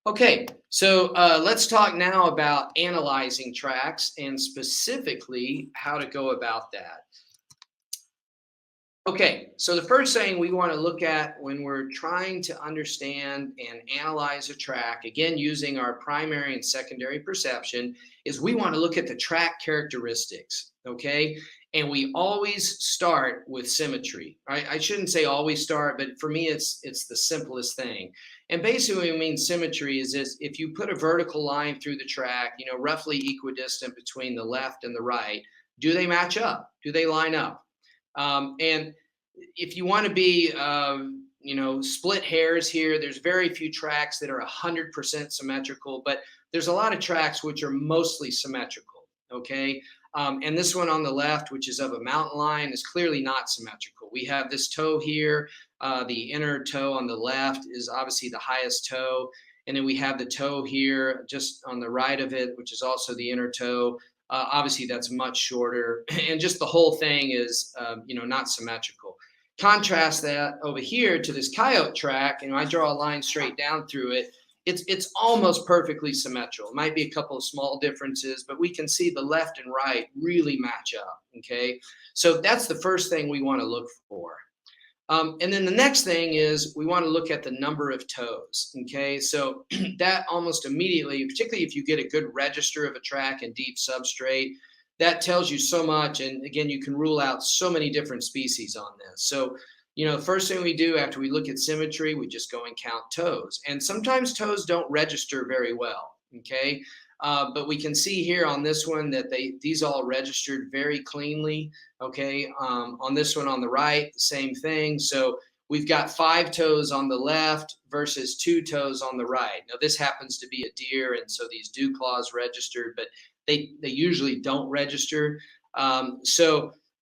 Okay, so let's talk now about analyzing tracks and specifically how to go about that. Okay, so the first thing we want to look at when we're trying to understand and analyze a track, again, using our primary and secondary perception, is we want to look at the track characteristics. Okay, and we always start with symmetry. Right? I shouldn't say always start, but for me, it's the simplest thing. And basically, what we mean symmetry is this: if you put a vertical line through the track, roughly equidistant between the left and the right, do they match up? Do they line up? And if you want to be, split hairs here, there's very few tracks that are 100% symmetrical, but there's a lot of tracks which are mostly symmetrical. Okay. And this one on the left, which is of a mountain lion, is clearly not symmetrical. We have this toe here. The inner toe on the left is obviously the highest toe. And then we have the toe here just on the right of it, which is also the inner toe. Obviously, that's much shorter, and just the whole thing is, not symmetrical. Contrast that over here to this coyote track, and I draw a line straight down through it. It's almost perfectly symmetrical. It might be a couple of small differences, but we can see the left and right really match up. Okay, so that's the first thing we want to look for. And then the next thing is we want to look at the number of toes. Okay, so that almost immediately, particularly if you get a good register of a track and deep substrate, that tells you so much. And again, you can rule out so many different species on this. So, first thing we do after we look at symmetry, we just go and count toes. And sometimes toes don't register very well. Okay, but we can see here on this one that these all registered very cleanly. Okay, on this one on the right, the same thing. So we've got 5 toes on the left versus 2 toes on the right. Now this happens to be a deer, and so these dew claws registered, but they usually don't register.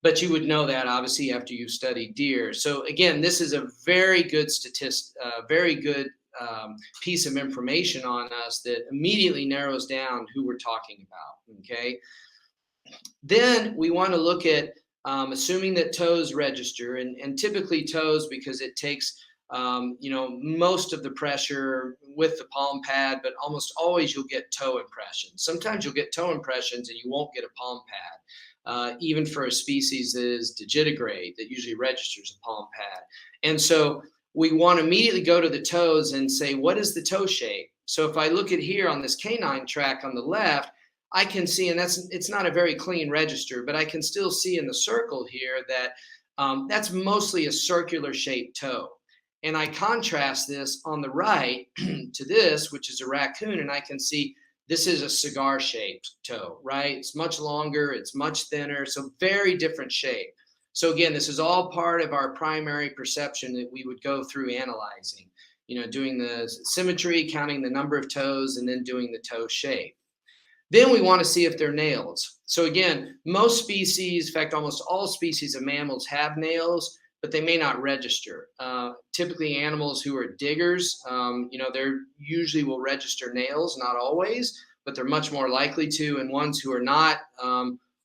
But you would know that obviously after you've studied deer. So again, this is a very good very good piece of information on us that immediately narrows down who we're talking about. Okay. Then we want to look at assuming that toes register, and typically toes because it takes most of the pressure with the palm pad, but almost always you'll get toe impressions. Sometimes you'll get toe impressions and you won't get a palm pad. Even for a species that is digitigrade, that usually registers a palm pad. And so we want to immediately go to the toes and say, what is the toe shape? So if I look at here on this canine track on the left, I can see, and it's not a very clean register, but I can still see in the circle here that that's mostly a circular shaped toe. And I contrast this on the right to this, which is a raccoon, and I can see this is a cigar shaped toe, right? It's much longer, it's much thinner, so very different shape. So again, this is all part of our primary perception that we would go through analyzing, doing the symmetry, counting the number of toes, and then doing the toe shape. Then we want to see if they're nails. So again, most species, in fact, almost all species of mammals have nails, but they may not register. Typically animals who are diggers, they usually will register nails, not always, but they're much more likely to. And ones who are not,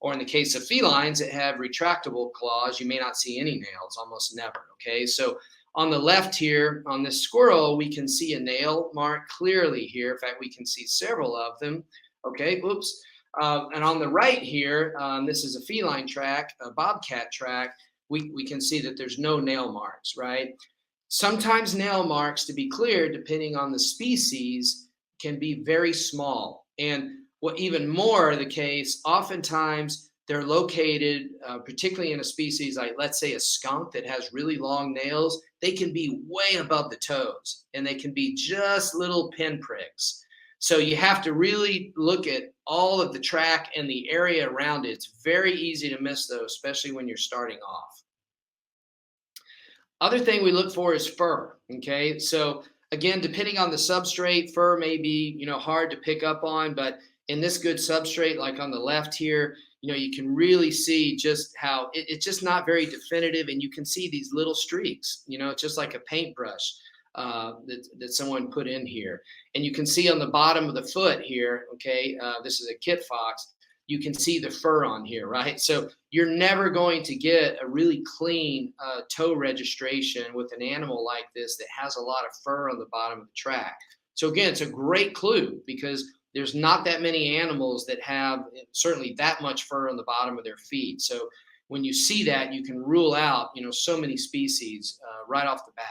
or in the case of felines that have retractable claws, you may not see any nails, almost never. Okay, so on the left here, on this squirrel, we can see a nail mark clearly here. In fact, we can see several of them. Okay, oops. And on the right here, this is a feline track, a bobcat track. We can see that there's no nail marks, right? Sometimes nail marks, to be clear, depending on the species, can be very small. And what even more the case, oftentimes they're located, particularly in a species like, let's say, a skunk that has really long nails, they can be way above the toes, and they can be just little pinpricks. So you have to really look at all of the track and the area around it. It's very easy to miss those, especially when you're starting off. Other thing we look for is fur. Okay, so again, depending on the substrate, fur may be hard to pick up on, but in this good substrate, like on the left here, you can really see just how it's just not very definitive, and you can see these little streaks. It's just like a paintbrush that someone put in here. And you can see on the bottom of the foot here, okay, this is a kit fox, you can see the fur on here, right? So you're never going to get a really clean toe registration with an animal like this that has a lot of fur on the bottom of the track. So again, it's a great clue because there's not that many animals that have certainly that much fur on the bottom of their feet. So when you see that, you can rule out, so many species right off the bat.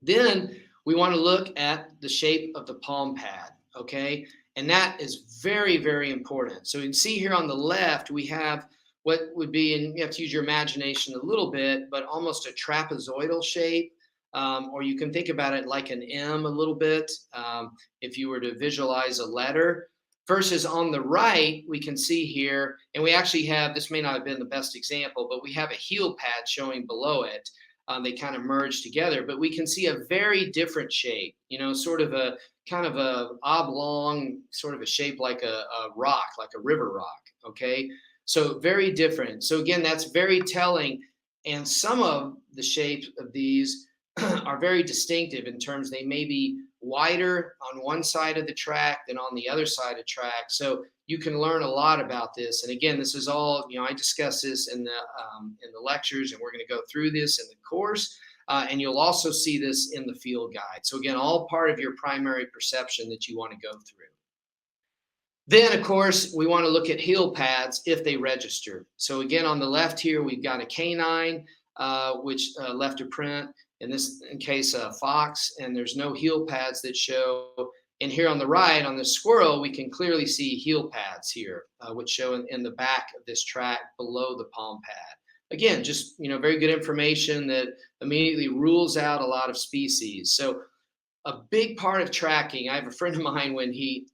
Then we want to look at the shape of the palm pad, okay? And that is very, very important. So you can see here on the left, we have what would be, and you have to use your imagination a little bit, but almost a trapezoidal shape. Or you can think about it like an M a little bit, if you were to visualize a letter. Versus on the right, we can see here, and we actually have, this may not have been the best example, but we have a heel pad showing below it. They kind of merge together, but we can see a very different shape, sort of a kind of a oblong, sort of a shape like a rock, like a river rock. Okay. So very different. So again, that's very telling. And some of the shapes of these are very distinctive in terms they may be wider on one side of the track than on the other side of track. So you can learn a lot about this. And again, this is all, I discuss this in the lectures, and we're going to go through this in the course. And you'll also see this in the field guide. So again, all part of your primary perception that you want to go through. Then, of course, we want to look at heel pads if they register. So again, on the left here, we've got a canine, which left a print. In this case, a fox, and there's no heel pads that show. And here on the right, on the squirrel, we can clearly see heel pads here, which show in the back of this track below the palm pad. Again, just very good information that immediately rules out a lot of species. So a big part of tracking, I have a friend of mine when he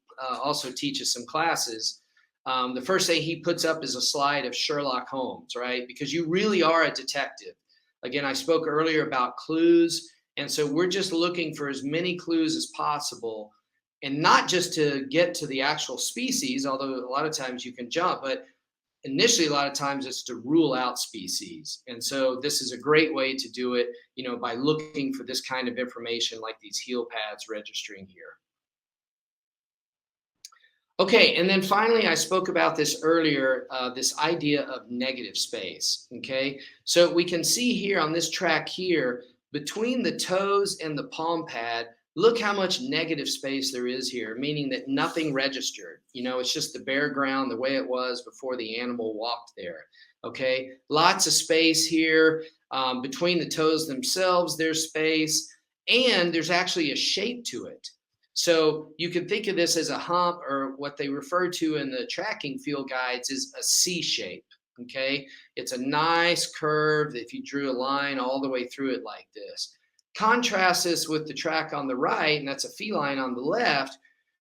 also teaches some classes, the first thing he puts up is a slide of Sherlock Holmes, right? Because you really are a detective. Again, I spoke earlier about clues. And so we're just looking for as many clues as possible, and not just to get to the actual species, although a lot of times you can jump, but initially a lot of times it's to rule out species. And so this is a great way to do it, by looking for this kind of information like these heel pads registering here. Okay, and then finally, I spoke about this earlier, this idea of negative space, okay? So we can see here on this track here, between the toes and the palm pad, look how much negative space there is here, meaning that nothing registered. It's just the bare ground the way it was before the animal walked there, okay? Lots of space here. Between the toes themselves, there's space, and there's actually a shape to it. So you can think of this as a hump, or what they refer to in the tracking field guides is a C shape, okay? It's a nice curve if you drew a line all the way through it like this. Contrast this with the track on the right, and that's a feline on the left.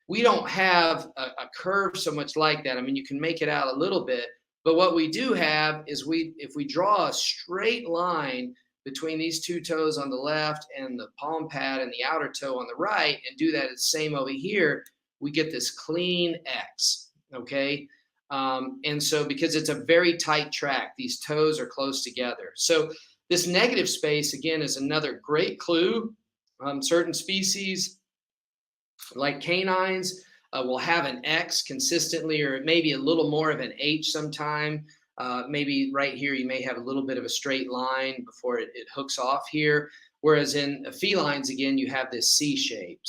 We don't have a curve so much like that. I mean, you can make it out a little bit, but what we do have is if we draw a straight line between these two toes on the left and the palm pad and the outer toe on the right, and do that the same over here, we get this clean X, okay? And so because it's a very tight track, these toes are close together. So this negative space, again, is another great clue. Certain species, like canines, will have an X consistently, or maybe a little more of an H sometime. Maybe right here, you may have a little bit of a straight line before it hooks off here. Whereas in felines, again, you have this C shape.